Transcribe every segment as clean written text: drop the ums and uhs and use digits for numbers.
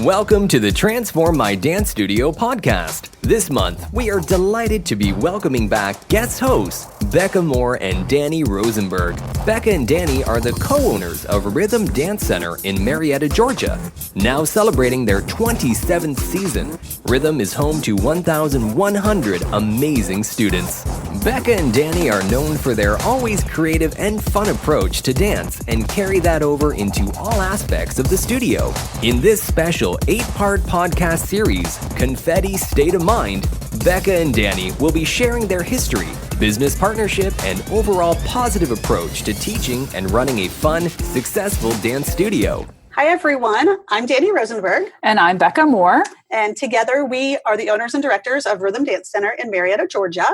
Welcome to the Transform My Dance Studio podcast. This month, we are delighted to be welcoming back guest hosts, Becca Moore and Dani Rosenberg. Becca and Dani are the co-owners of Rhythm Dance Center in Marietta, Georgia. Now celebrating their 27th season, Rhythm is home to 1,100 amazing students. Becca and Dani are known for their always creative and fun approach to dance and carry that over into all aspects of the studio. In this special 8-part podcast series, Confetti State of Mind, Becca and Dani will be sharing their history, business partnership, and overall positive approach to teaching and running a fun, successful dance studio. Hi, everyone. I'm Dani Rosenberg. And I'm Becca Moore. And together we are the owners and directors of Rhythm Dance Center in Marietta, Georgia,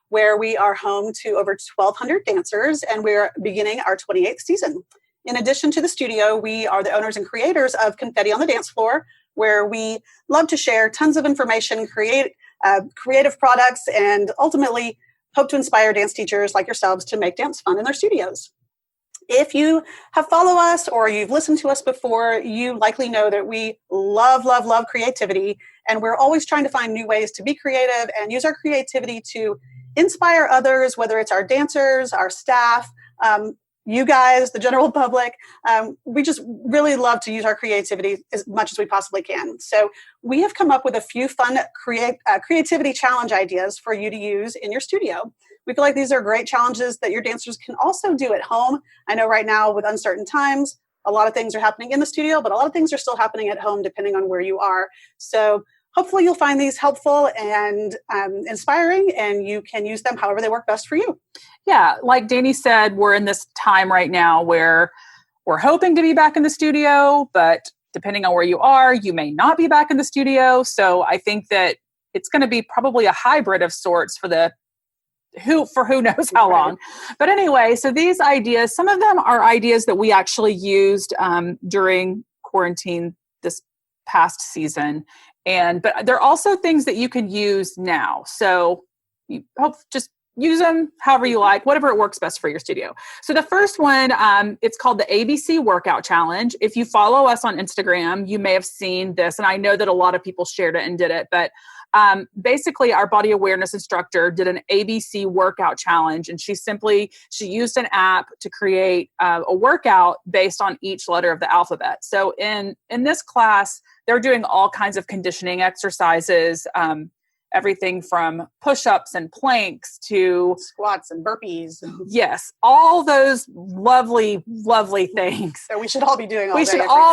where we are home to over 1,200 dancers, and we're beginning our 28th season. In addition to the studio, we are the owners and creators of Confetti on the Dance Floor, where we love to share tons of information, creative products, and ultimately hope to inspire dance teachers like yourselves to make dance fun in their studios. If you have followed us or you've listened to us before, you likely know that we love creativity, and we're always trying to find new ways to be creative and use our creativity to inspire others, whether it's our dancers, our staff, you guys, the general public. We just really love to use our creativity as much as we possibly can. So we have come up with a few fun creativity challenge ideas for you to use in your studio. We feel like these are great challenges that your dancers can also do at home. I know right now with uncertain times, a lot of things are happening in the studio, but a lot of things are still happening at home depending on where you are. So hopefully you'll find these helpful and inspiring, and you can use them however they work best for you. Yeah, like Dani said, we're in this time right now where we're hoping to be back in the studio, but depending on where you are, you may not be back in the studio. So I think that it's going to be probably a hybrid of sorts for who knows how long. But anyway, so these ideas, some of them are ideas that we actually used during quarantine this past season. But they're also things that you can use now. So you hope just use them however you like, whatever it works best for your studio. So the first one, it's called the ABC Workout Challenge. If you follow us on Instagram, you may have seen this. And I know that a lot of people shared it and did it. But basically, our body awareness instructor did an ABC workout challenge. And she used an app to create a workout based on each letter of the alphabet. So in this class, they're doing all kinds of conditioning exercises, everything from push-ups and planks to squats and burpees. Yes, all those lovely, lovely things that we should all be doing.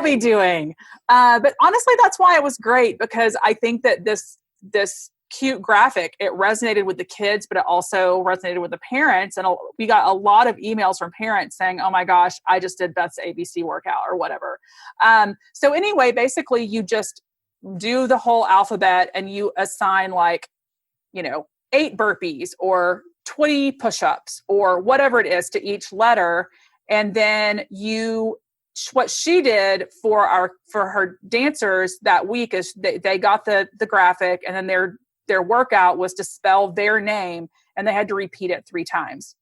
Be doing. But honestly, that's why it was great, because I think that this cute graphic, it resonated with the kids, but it also resonated with the parents. And we got a lot of emails from parents saying, oh my gosh, I just did Beth's ABC workout or whatever. So anyway, basically you just do the whole alphabet and you assign 8 burpees or 20 push-ups or whatever it is to each letter. And then what she did for her dancers that week is they got the graphic, and then their workout was to spell their name, and they had to repeat it 3 times.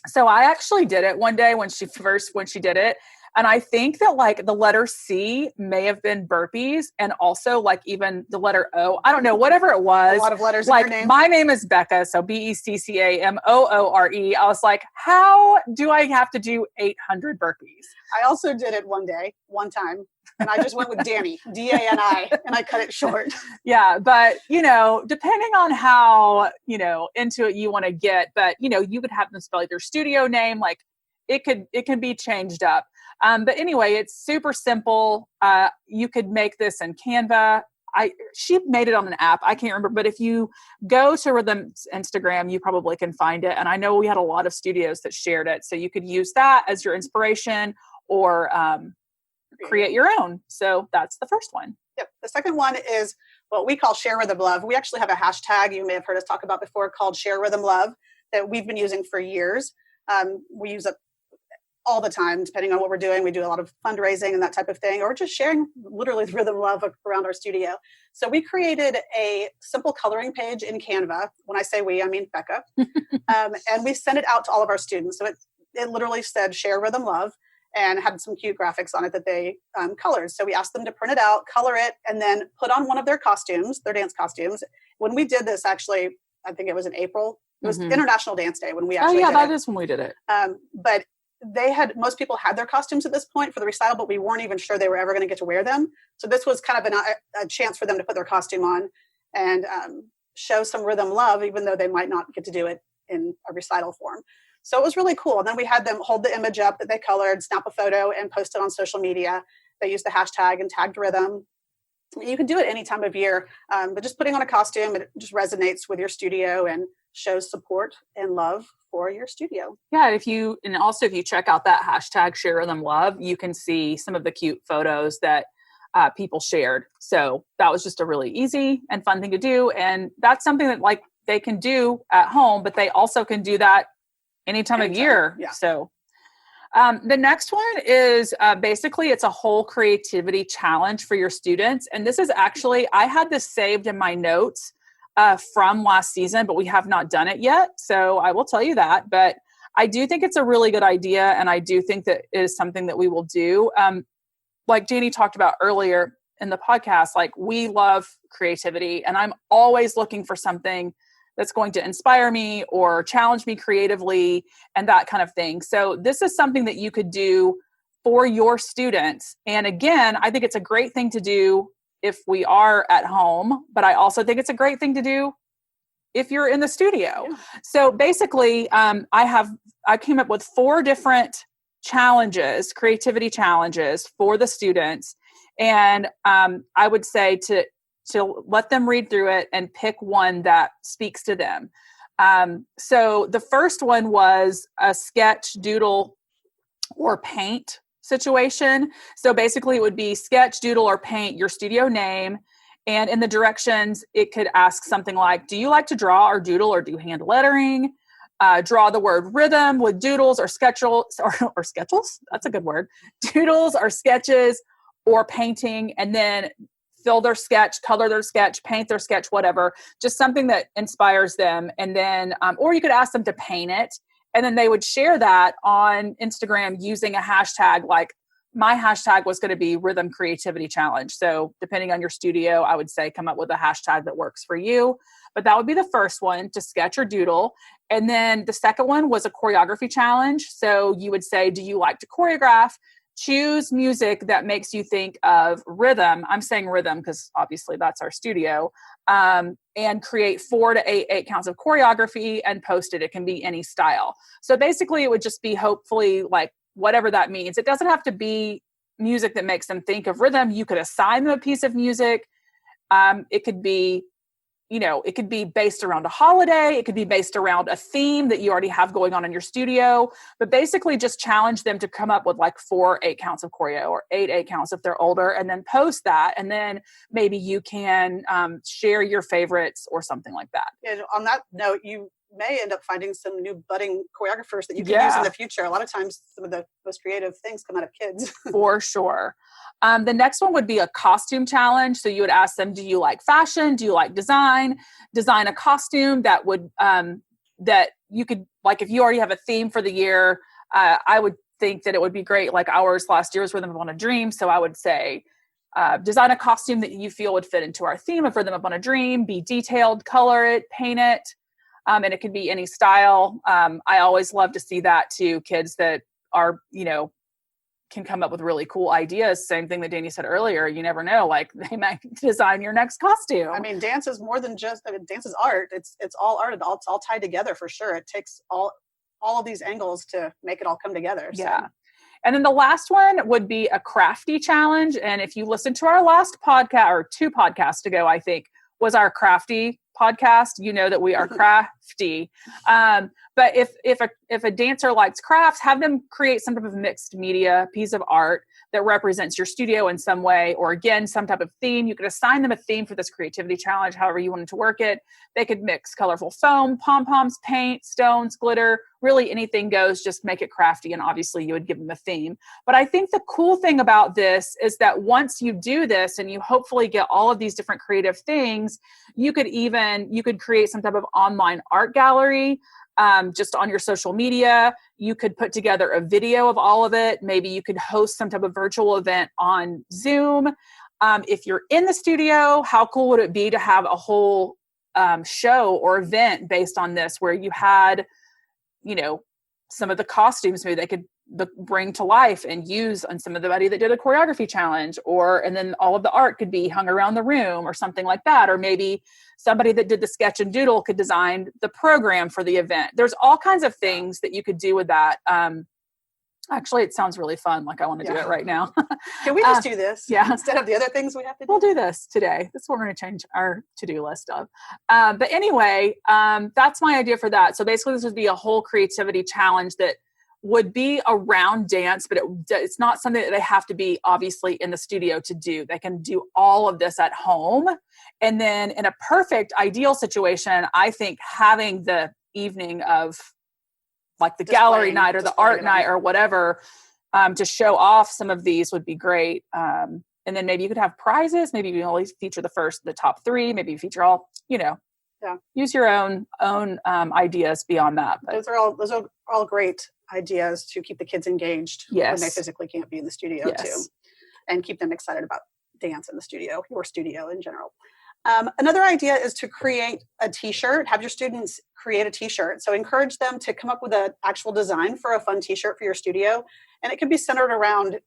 So I actually did it one day when she did it. And I think that the letter C may have been burpees, and also even the letter O. I don't know, whatever it was. A lot of letters in your name. My name is Becca, so BECCAMOORE. I was like, how do I have to do 800 burpees? I also did it one time, and I just went with Dani, DANI, and I cut it short. Yeah, but, depending on how, into it you want to get, but, you could have them spell their studio name, it can be changed up. But anyway, it's super simple. You could make this in Canva. She made it on an app. I can't remember, but if you go to Rhythm's Instagram, you probably can find it. And I know we had a lot of studios that shared it. So you could use that as your inspiration or create your own. So that's the first one. Yep. The second one is what we call Share Rhythm Love. We actually have a hashtag you may have heard us talk about before called Share Rhythm Love that we've been using for years. We use it all the time, depending on what we're doing. We do a lot of fundraising and that type of thing, or just sharing literally rhythm love around our studio. So we created a simple coloring page in Canva. When I say we, I mean Becca. And we sent it out to all of our students. So it literally said Share Rhythm Love. and had some cute graphics on it that they colored. So we asked them to print it out, color it, and then put on one of their costumes, their dance costumes. When we did this, actually, I think it was in April. It was International Dance Day when we actually did it. That is when we did it. But most people had their costumes at this point for the recital, but we weren't even sure they were ever going to get to wear them. So this was kind of a chance for them to put their costume on and show some rhythm love, even though they might not get to do it in a recital form. So it was really cool. And then we had them hold the image up that they colored, snap a photo, and post it on social media. They used the hashtag and tagged rhythm. You can do it any time of year, but just putting on a costume, it just resonates with your studio and shows support and love for your studio. Yeah, if you check out that hashtag Share Rhythm Love, you can see some of the cute photos that people shared. So that was just a really easy and fun thing to do. And that's something that like they can do at home, but they also can do that any time of year. Yeah. So the next one is basically it's a whole creativity challenge for your students. And this is actually, I had this saved in my notes from last season, but we have not done it yet. So I will tell you that, but I do think it's a really good idea. And I do think that it is something that we will do. Like Dani talked about earlier in the podcast, like we love creativity and I'm always looking for something that's going to inspire me or challenge me creatively and that kind of thing. So this is something that you could do for your students. And again, I think it's a great thing to do if we are at home, but I also think it's a great thing to do if you're in the studio. Yeah. So basically, I came up with 4 different challenges, creativity challenges for the students. And I would say to let them read through it and pick one that speaks to them. So the first one was a sketch, doodle, or paint situation. So basically it would be sketch, doodle, or paint your studio name. And in the directions, it could ask something like, do you like to draw or doodle or do hand lettering? Draw the word rhythm with doodles or sketchels or sketchels. That's a good word. Doodles or sketches or painting, and then fill their sketch, color their sketch, paint their sketch, whatever, just something that inspires them. And then, or you could ask them to paint it. And then they would share that on Instagram using a hashtag. Like my hashtag was going to be Rhythm Creativity Challenge. So depending on your studio, I would say come up with a hashtag that works for you. But that would be the first one, to sketch or doodle. And then the second one was a choreography challenge. So you would say, do you like to choreograph? Choose music that makes you think of rhythm. I'm saying rhythm because obviously that's our studio. And create 4 to 8 counts of choreography and post it. It can be any style. So basically it would just be hopefully like whatever that means. It doesn't have to be music that makes them think of rhythm. You could assign them a piece of music. It could be, it could be based around a holiday. It could be based around a theme that you already have going on in your studio, but basically just challenge them to come up with like 4 8 counts of choreo or 8 counts if they're older, and then post that. And then maybe you can share your favorites or something like that. And on that note, you may end up finding some new budding choreographers that you can use in the future. A lot of times some of the most creative things come out of kids. For sure. The next one would be a costume challenge. So you would ask them, do you like fashion? Do you like design? Design a costume that would, that you could, like if you already have a theme for the year, I would think that it would be great. Like ours last year was Rhythm Upon a Dream. So I would say, design a costume that you feel would fit into our theme of Rhythm Upon a Dream, be detailed, color it, paint it. And it could be any style. I always love to see that too. Kids that are, can come up with really cool ideas. Same thing that Dani said earlier. You never know, like they might design your next costume. I mean, dance is more than just, dance is art. It's all art. It's all tied together for sure. It takes all of these angles to make it all come together. So. Yeah. And then the last one would be a crafty challenge. And if you listen to our last podcast, or 2 podcasts ago, I think was our crafty podcast, you know that we are crafty. But if a dancer likes crafts, have them create some type of mixed media piece of art that represents your studio in some way, or again, some type of theme. You could assign them a theme for this creativity challenge, however you wanted to work it. They could mix colorful foam, pom-poms, paint, stones, glitter, really anything goes, just make it crafty. And obviously you would give them a theme. But I think the cool thing about this is that once you do this and you hopefully get all of these different creative things, you could create some type of online art gallery. just on your social media. You could put together a video of all of it. Maybe you could host some type of virtual event on Zoom. If you're in the studio, how cool would it be to have a whole show or event based on this, where you had, some of the costumes maybe they could bring to life and use on somebody that did a choreography challenge, and then all of the art could be hung around the room or something like that. Or maybe somebody that did the sketch and doodle could design the program for the event. There's all kinds of things that you could do with that. Actually, it sounds really fun. Like I want to do it right now. Can we just do this? Yeah. Instead of the other things we have to do? We'll do this today. This is what we're going to change our to-do list of. But anyway, that's my idea for that. So basically this would be a whole creativity challenge that would be around dance, but it's not something that they have to be obviously in the studio to do. They can do all of this at home. And then in a perfect ideal situation, I think having the evening of like the gallery night or the art night or whatever, to show off some of these would be great. And then maybe you could have prizes. Maybe you only feature the top 3. Maybe you feature all, use your own ideas beyond that. But those are all great ideas to keep the kids engaged when they physically can't be in the studio too, and keep them excited about dance in the studio or studio in general. Another idea is to create a t-shirt, have your students create a t-shirt. So encourage them to come up with an actual design for a fun t-shirt for your studio. And it could be centered around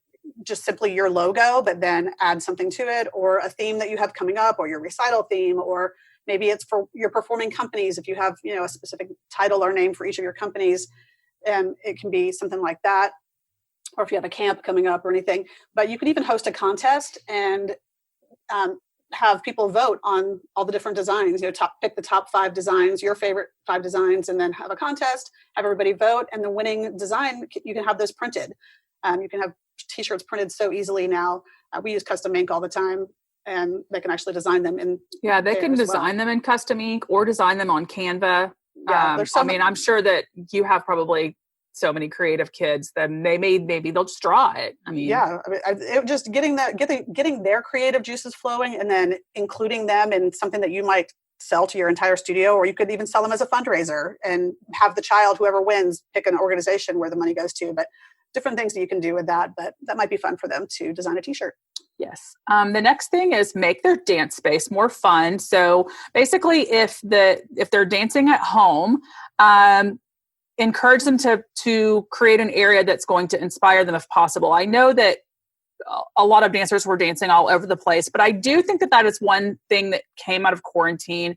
just simply your logo, but then add something to it, or a theme that you have coming up, or your recital theme, or maybe it's for your performing companies. If you have, a specific title or name for each of your companies, it can be something like that. Or if you have a camp coming up or anything, but you could even host a contest and have people vote on all the different designs, pick the top 5 designs, your favorite 5 designs, and then have a contest, have everybody vote, and the winning design, you can have those printed. You can have t-shirts printed so easily now. We use custom ink all the time, and they can actually design them in. Yeah, they can design them in custom ink or design them on Canva. Yeah, I'm sure that you have probably so many creative kids that maybe they'll just draw it. Just getting their creative juices flowing, and then including them in something that you might sell to your entire studio, or you could even sell them as a fundraiser and have the child, whoever wins, pick an organization where the money goes to. But different things that you can do with that, but that might be fun for them to design a t-shirt. Yes. The next thing is make their dance space more fun. So basically if they're dancing at home, encourage them to create an area that's going to inspire them if possible. I know that a lot of dancers were dancing all over the place, but I do think that is one thing that came out of quarantine,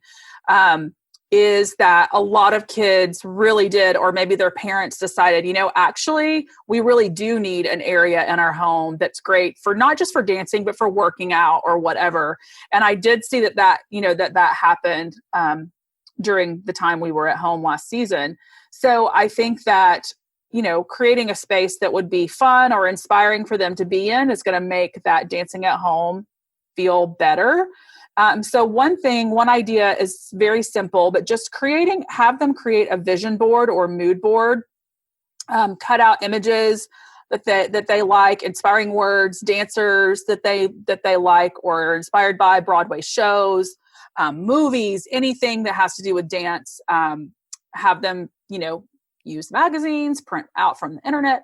is that a lot of kids really did, or maybe their parents decided, actually, we really do need an area in our home that's great for not just for dancing, but for working out or whatever. And I did see that happened during the time we were at home last season. So I think that, creating a space that would be fun or inspiring for them to be in is going to make that dancing at home feel better. So one idea is very simple, but just have them create a vision board or mood board, cut out images that they like, inspiring words, dancers that they like or are inspired by, Broadway shows, movies, anything that has to do with dance. Have them, use magazines, print out from the internet,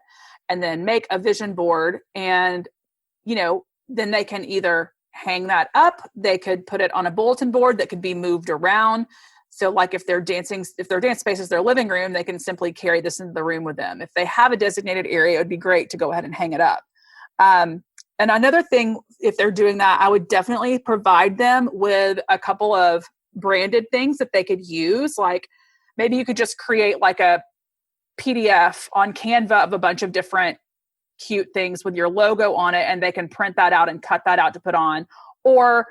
and then make a vision board. And, then they can either hang that up. They could put it on a bulletin board that could be moved around. So like if their dance space is their living room, they can simply carry this into the room with them. If they have a designated area, it would be great to go ahead and hang it up. And another thing, if they're doing that, I would definitely provide them with a couple of branded things that they could use. Like maybe you could just create like a PDF on Canva of a bunch of different cute things with your logo on it, and they can print that out and cut that out to put on, or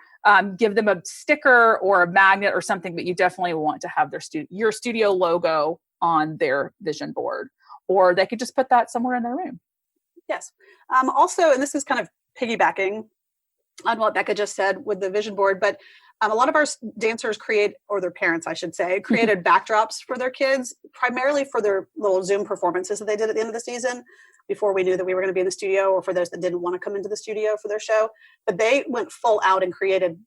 give them a sticker or a magnet or something. But you definitely want to have your studio logo on their vision board, or they could just put that somewhere in their room. Yes. Also, and this is kind of piggybacking on what Becca just said with the vision board, but a lot of our dancers or their parents, I should say, created backdrops for their kids, primarily for their little Zoom performances that they did at the end of the season, before we knew that we were going to be in the studio, or for those that didn't want to come into the studio for their show. But they went full out and created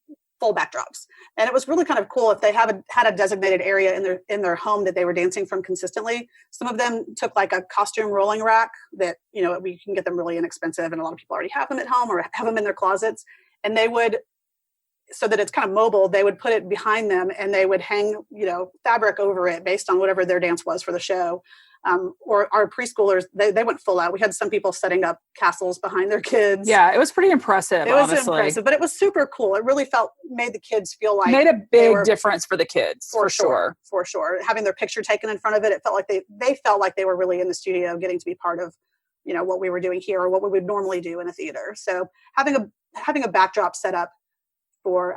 full backdrops. And it was really kind of cool if they had a designated area in their home that they were dancing from consistently. Some of them took like a costume rolling rack that, we can get them really inexpensive, and a lot of people already have them at home or have them in their closets. And they would, so that it's kind of mobile, they would put it behind them and they would hang, fabric over it based on whatever their dance was for the show. Or our preschoolers, they went full out. We had some people setting up castles behind their kids. Yeah, it was pretty impressive. It was impressive, but it was super cool. It really made the kids feel like made a big difference for the kids, for sure. For sure. Having their picture taken in front of it, it felt like they felt like they were really in the studio, getting to be part of, what we were doing here or what we would normally do in a theater. So having a backdrop set up for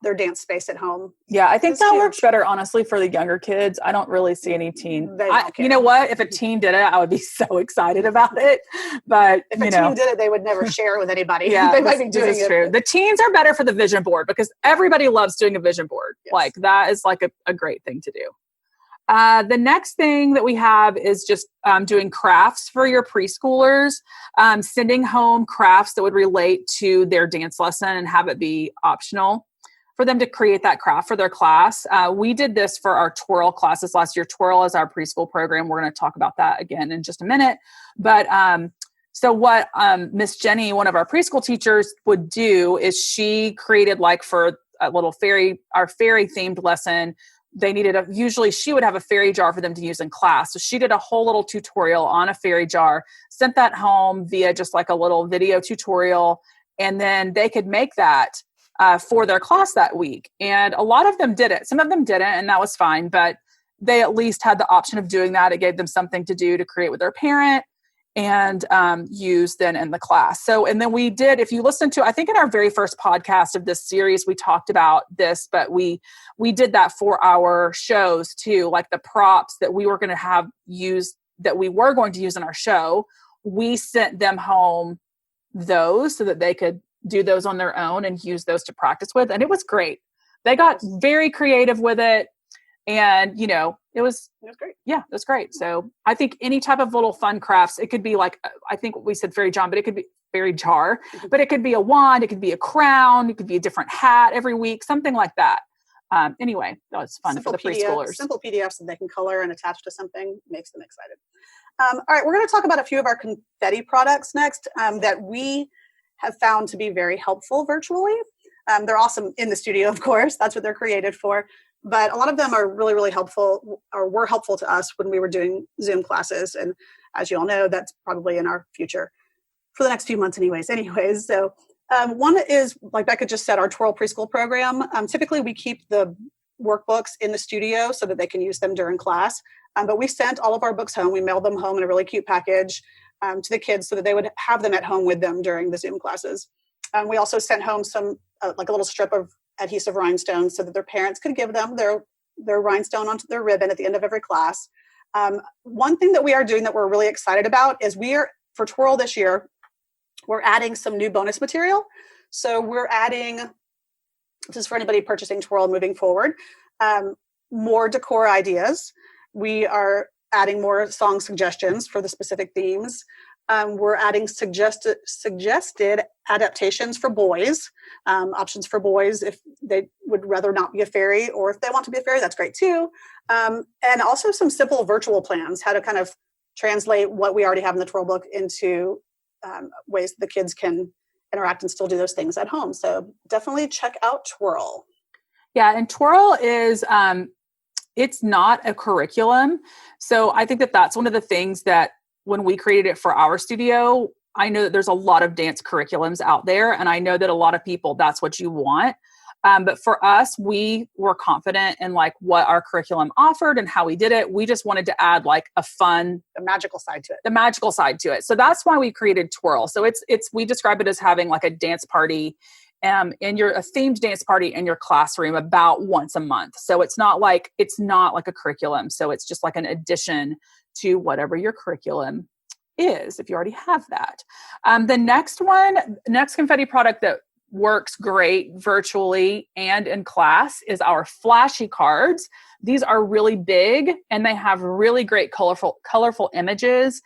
their dance space at home. Yeah, I think that works better, honestly, for the younger kids. I don't really see any teen. You know what? If a teen did it, I would be so excited about it. But if a teen did it, they would never share it with anybody. Yeah, they might be doing this is true. The teens are better for the vision board because everybody loves doing a vision board. Yes. Like that is like a great thing to do. The next thing that we have is just doing crafts for your preschoolers, sending home crafts that would relate to their dance lesson and have it be optional for them to create that craft for their class. We did this for our twirl classes last year. Twirl is our preschool program. We're going to talk about that again in just a minute. But so what Miss Jenny, one of our preschool teachers, would do is she created like for a little our fairy themed lesson, they needed usually she would have a fairy jar for them to use in class. So she did a whole little tutorial on a fairy jar, sent that home via just like a little video tutorial. And then they could make that for their class that week. And a lot of them did it. Some of them didn't, and that was fine, but they at least had the option of doing that. It gave them something to do to create with their parent and use then in the class. So, and then we did, if you listen to, I think in our very first podcast of this series, we talked about this, but we did that for our shows too, like the props that we were going to use in our show. We sent them home those so that they could do those on their own and use those to practice with. And it was great. They got very creative with it. And, it was great. Yeah, it was great. So I think any type of little fun crafts, it could be like, I think we said fairy jar, but it could be fairy jar, but it could be a wand. It could be a crown. It could be a different hat every week, something like that. Anyway, that was fun for the preschoolers. Simple PDFs that they can color and attach to something makes them excited. All right, we're going to talk about a few of our confetti products next that we have found to be very helpful virtually. They're awesome in the studio, of course. That's what they're created for. But a lot of them are really, really helpful, or were helpful to us when we were doing Zoom classes. And as you all know, that's probably in our future for the next few months anyways. So one is, like Becca just said, our Twirl preschool program. Typically, we keep the workbooks in the studio so that they can use them during class. But we sent all of our books home. We mailed them home in a really cute package to the kids so that they would have them at home with them during the Zoom classes. We also sent home some, like a little strip of adhesive rhinestones so that their parents could give them their rhinestone onto their ribbon at the end of every class. One thing that we are doing that we're really excited about is for Twirl this year, we're adding some new bonus material. So we're adding, this is for anybody purchasing Twirl moving forward, more decor ideas. We are adding more song suggestions for the specific themes. We're adding suggested adaptations for boys, options for boys if they would rather not be a fairy, or if they want to be a fairy, that's great too. And also some simple virtual plans, how to kind of translate what we already have in the Twirl book into ways that the kids can interact and still do those things at home. So definitely check out Twirl. Yeah, and Twirl is, it's not a curriculum. So I think that that's one of the things that when we created it for our studio, I know that there's a lot of dance curriculums out there, and I know that a lot of people, that's what you want. But for us, we were confident in like what our curriculum offered and how we did it. We just wanted to add like the magical side to it. So that's why we created Twirl. So we describe it as having like a dance party, a themed dance party in your classroom about once a month. So it's not like a curriculum. So it's just like an addition to whatever your curriculum is, if you already have that. The next confetti product that works great virtually and in class is our flashy cards. These are really big and they have really great colorful images.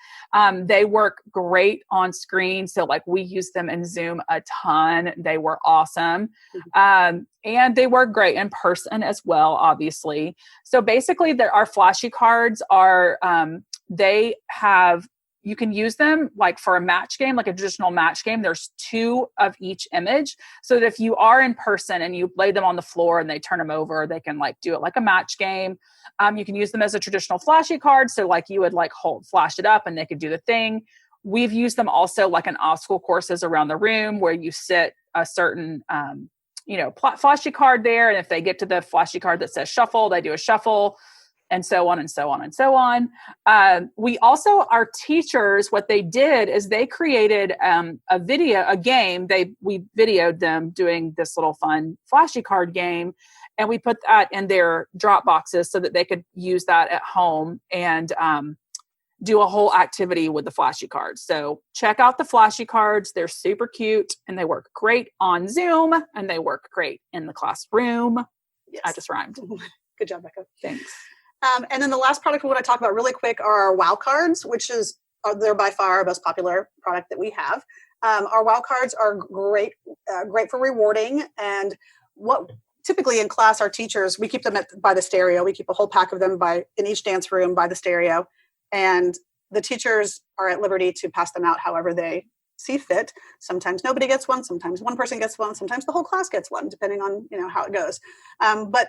They work great on screen. So like we use them in Zoom a ton. They were awesome. And they work great in person as well, obviously. So basically our flashy cards are, you can use them like for a match game, like a traditional match game. There's 2 of each image so that if you are in person and you lay them on the floor and they turn them over, they can like do it like a match game. You can use them as a traditional flashy card. So like you would like flash it up and they could do the thing. We've used them also like in obstacle courses around the room where you sit a certain, flashy card there. And if they get to the flashy card that says shuffle, they do a shuffle. And so on and so on and so on. We also, our teachers, what they did is they created a game. We videoed them doing this little fun flashy card game. And we put that in their drop boxes so that they could use that at home and do a whole activity with the flashy cards. So check out the flashy cards. They're super cute and they work great on Zoom and they work great in the classroom. Yes. I just rhymed. Good job, Becca. Thanks. And then the last product we want to talk about really quick are our WOW cards, which they're by far our most popular product that we have. Our WOW cards are great for rewarding. And what typically in class, our teachers, we keep them by the stereo. We keep a whole pack of them in each dance room by the stereo. And the teachers are at liberty to pass them out however they see fit. Sometimes nobody gets one. Sometimes one person gets one. Sometimes the whole class gets one, depending on how it goes. But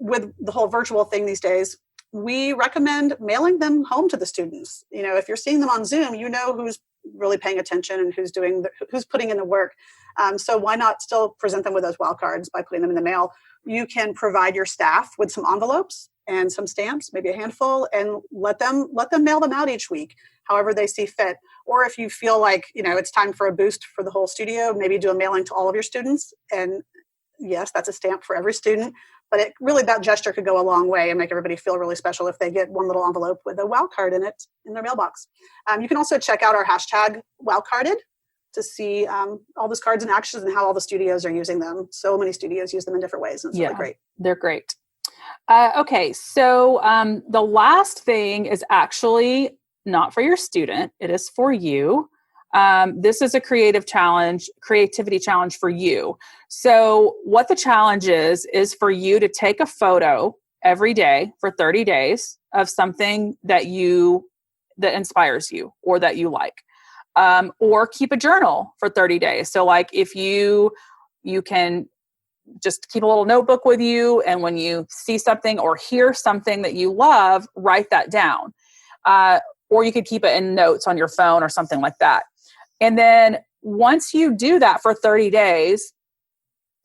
with the whole virtual thing these days, we recommend mailing them home to the students. If you're seeing them on Zoom, who's really paying attention and who's putting in the work. So why not still present them with those WOW cards by putting them in the mail? You can provide your staff with some envelopes and some stamps, maybe a handful, and let them mail them out each week, however they see fit. Or if you feel like, it's time for a boost for the whole studio, maybe do a mailing to all of your students. And yes, that's a stamp for every student. But that gesture could go a long way and make everybody feel really special if they get one little envelope with a WOW card in it in their mailbox. You can also check out our hashtag WOWcarded to see all those cards in action and how all the studios are using them. So many studios use them in different ways. And it's really great. They're great. Okay, so the last thing is actually not for your student. It is for you. This is a creativity challenge for you. So what the challenge is for you to take a photo every day for 30 days of something that inspires you or that you like, or keep a journal for 30 days. So like if you can just keep a little notebook with you, and when you see something or hear something that you love, write that down. Or you could keep it in notes on your phone or something like that. And then once you do that for 30 days,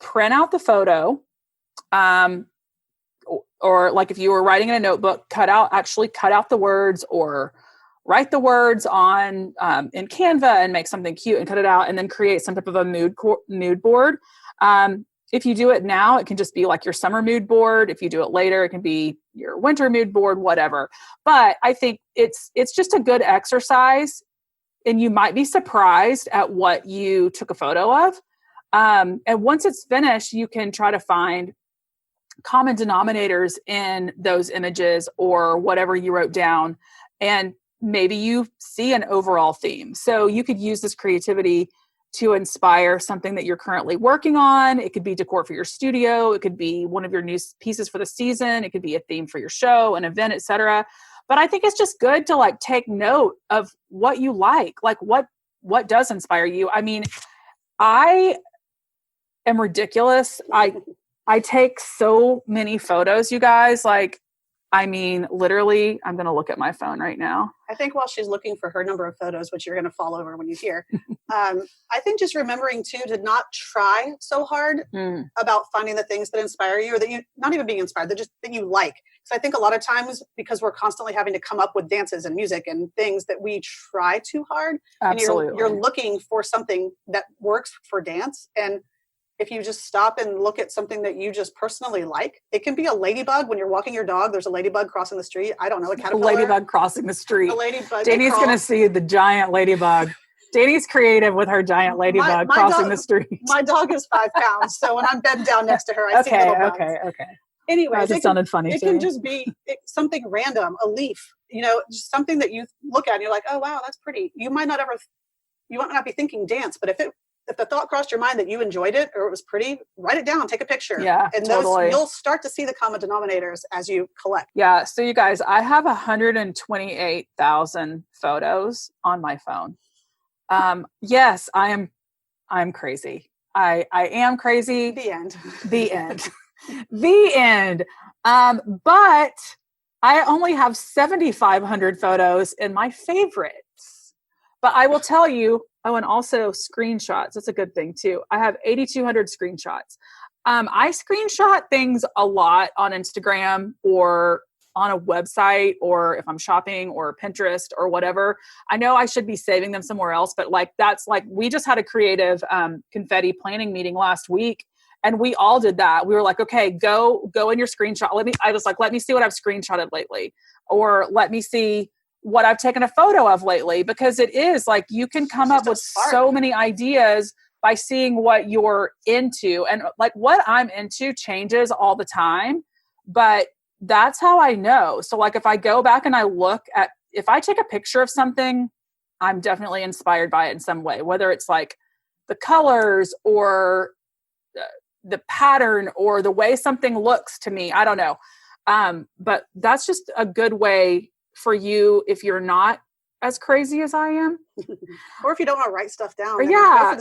print out the photo, or like if you were writing in a notebook, cut out the words or write the words on in Canva and make something cute and cut it out, and then create some type of a mood board. If you do it now, it can just be like your summer mood board. If you do it later, it can be your winter mood board, whatever. But I think it's just a good exercise, and you might be surprised at what you took a photo of. And once it's finished, you can try to find common denominators in those images or whatever you wrote down, and maybe you see an overall theme. So you could use this creativity to inspire something that you're currently working on. It could be decor for your studio. It could be one of your new pieces for the season. It could be a theme for your show, an event, etc. But I think it's just good to like take note of what you like what does inspire you. I mean, I am ridiculous. I take so many photos, you guys. Literally, I'm going to look at my phone right now. I think while she's looking for her number of photos, which you're going to fall over when you hear, I think just remembering too to not try so hard about finding the things that inspire you, or that you, not even being inspired, that you like. So I think a lot of times, because we're constantly having to come up with dances and music and things, that we try too hard. Absolutely. And you're looking for something that works for dance. And if you just stop and look at something that you just personally like, it can be a ladybug. When you're walking your dog, there's a ladybug crossing the street. I don't know, a caterpillar. A ladybug crossing the street. A ladybug. Danny's going to see the giant ladybug. Dani's creative with her giant ladybug crossing the street. My dog is 5 pounds, so when I'm bent down next to her, I see little bugs. Okay. Anyways, that sounded funny. It can just be something random, a leaf, just something that you look at and you're like, oh wow, that's pretty. You might not be thinking dance, but if the thought crossed your mind that you enjoyed it or it was pretty, write it down, take a picture. Yeah, and totally. You'll start to see the common denominators as you collect. Yeah. So you guys, I have 128,000 photos on my phone. Yes, I'm crazy. I am crazy. The end. The end. The end. But I only have 7,500 photos in my favorites. But I will tell you, and also screenshots. That's a good thing too. I have 8,200 screenshots. I screenshot things a lot on Instagram or on a website, or if I'm shopping or Pinterest or whatever. I know I should be saving them somewhere else, but we just had a creative confetti planning meeting last week. And we all did that. We were like, okay, go in your screenshot. Let me see what I've screenshotted lately, or let me see what I've taken a photo of lately, because it is like, you can come up with so many ideas by seeing what you're into. And like what I'm into changes all the time, but that's how I know. So like if I go back and if I take a picture of something, I'm definitely inspired by it in some way, whether it's like the colors or the pattern or the way something looks to me. I don't know. But that's just a good way for you if you're not as crazy as I am. Or if you don't want to write stuff down. Yeah.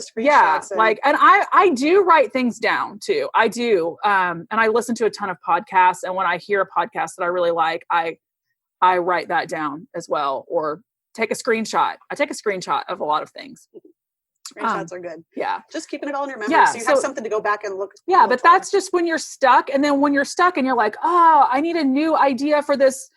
And I do write things down too. I do. And I listen to a ton of podcasts. And when I hear a podcast that I really like, I write that down as well, or take a screenshot. I take a screenshot of a lot of things. Screenshots are good. Yeah. Just keeping it all in your memory. Yeah, so you have something to go back and look. Yeah. But that's just when you're stuck. And then when you're stuck and you're like, oh, I need a new idea for this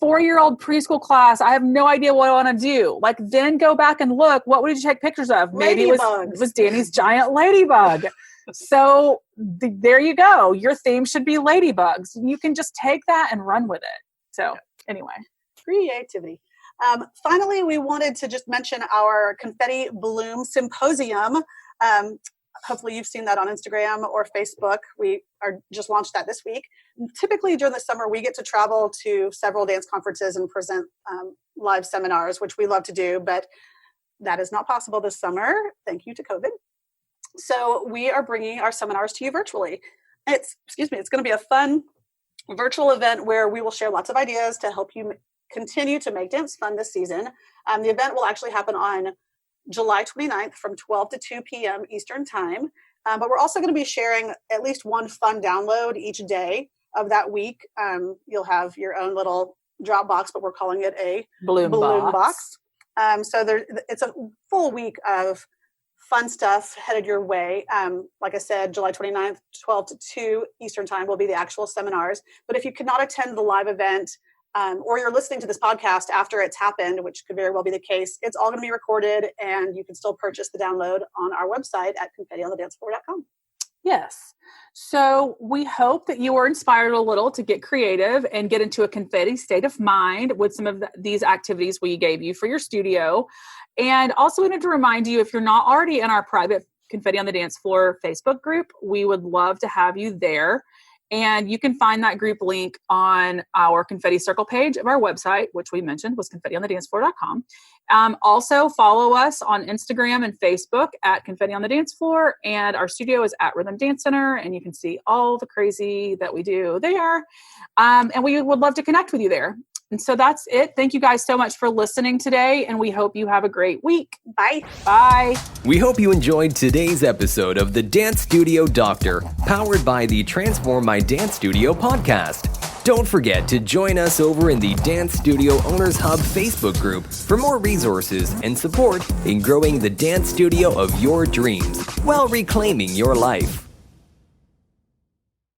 4-year-old preschool class. I have no idea what I want to do. Like, then go back and look, what did you take pictures of? Maybe it was Dani's giant ladybug. So there you go. Your theme should be ladybugs. You can just take that and run with it. So anyway. Creativity. Finally, we wanted to just mention our Confetti Bloom Symposium. Hopefully you've seen that on Instagram or Facebook. We just launched that this week. Typically during the summer, we get to travel to several dance conferences and present live seminars, which we love to do, but that is not possible this summer. Thank you to COVID. So we are bringing our seminars to you virtually. It's going to be a fun virtual event where we will share lots of ideas to help you continue to make dance fun this season. The event will actually happen on July 29th from 12 to 2 p.m. Eastern time. But we're also going to be sharing at least one fun download each day of that week. You'll have your own little Dropbox, but we're calling it a balloon box. So it's a full week of fun stuff headed your way. Like I said, July 29th, 12 to 2 Eastern time will be the actual seminars. But if you could not attend the live event, or you're listening to this podcast after it's happened, which could very well be the case, it's all going to be recorded, and you can still purchase the download on our website at confettionthedancefloor.com. Yes. So we hope that you were inspired a little to get creative and get into a confetti state of mind with some of these activities we gave you for your studio. And also wanted to remind you, if you're not already in our private Confetti on the Dance Floor Facebook group, we would love to have you there. And you can find that group link on our Confetti Circle page of our website, which we mentioned was confettionthedancefloor.com. Also follow us on Instagram and Facebook at Confetti on the Dance Floor. And our studio is at Rhythm Dance Center. And you can see all the crazy that we do there. And we would love to connect with you there. And so that's it. Thank you guys so much for listening today, and we hope you have a great week. Bye. Bye. We hope you enjoyed today's episode of The Dance Studio Doctor, powered by the Transform My Dance Studio podcast. Don't forget to join us over in the Dance Studio Owners Hub Facebook group for more resources and support in growing the dance studio of your dreams while reclaiming your life.